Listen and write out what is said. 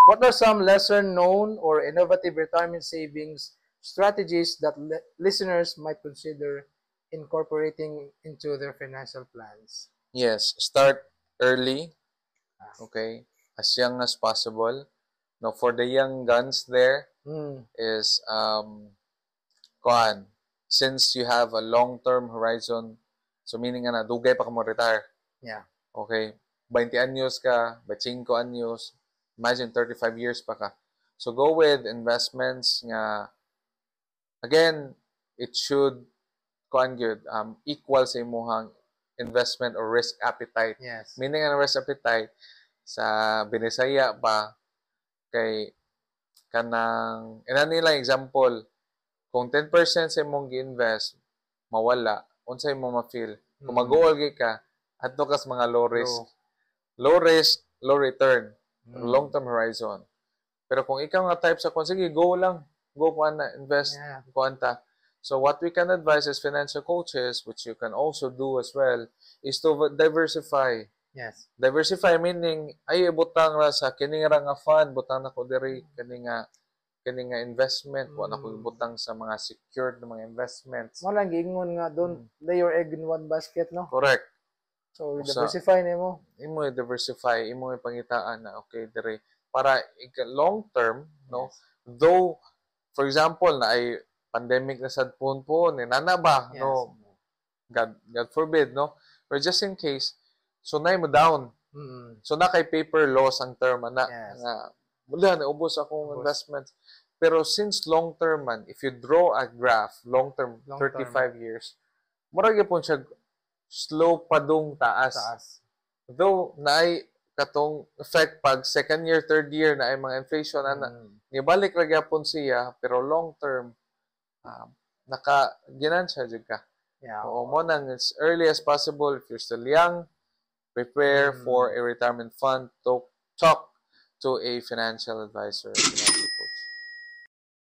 What are some lesser known or innovative retirement savings strategies that listeners might consider incorporating into their financial plans? Yes, start early, okay, as young as possible. Now, for the young guns there Mm, is, kuan, since you have a long-term horizon, so meaning nga na, dugay pa ka mo retire. yeah. Okay, 20 anyos ka, 25 anyos, imagine 35 years pa ka. So go with investments nga, again, it should kuan gyud equal sa imong investment or risk appetite. Yes. Meaning ang risk appetite sa Binisaya pa kay kanang ina nila example kung 10% sa imong gi-invest mawala unsa imong ma-feel kung mag-goal ka adto ka sa mga low risk low return long term horizon. Pero kung ikaw nga type sa kung sige go lang go pa na invest kuanta. So what we can advise as financial coaches, which you can also do as well, is to diversify. Yes. Diversify meaning ay butang ra sa kini ra nga fund, butang na ko diri kani nga investment, wala ko butang sa mga secured na mga investments. Wala giingon nga don't lay your egg in one basket, no? Correct. So diversify nimo. Imo diversify, imo pangitaan na okay diri para long term, no? Yes. Though for example na ay pandemic na sad po ni nana ba Yes. no God forbid no but just in case so na mo down so na kay paper loss ang term na nga wala na ubos akong investments pero since long term man if you draw a graph long term 35 years mura gyud siya slow padung taas. Though naay katong effect pag second year third year na ay mga inflation ana nibalik ra gyapon siya pero long term naka ginansya jud ka. Yeah. Oo mo nang as early as possible if you're still young, prepare for a retirement fund to talk to a financial advisor.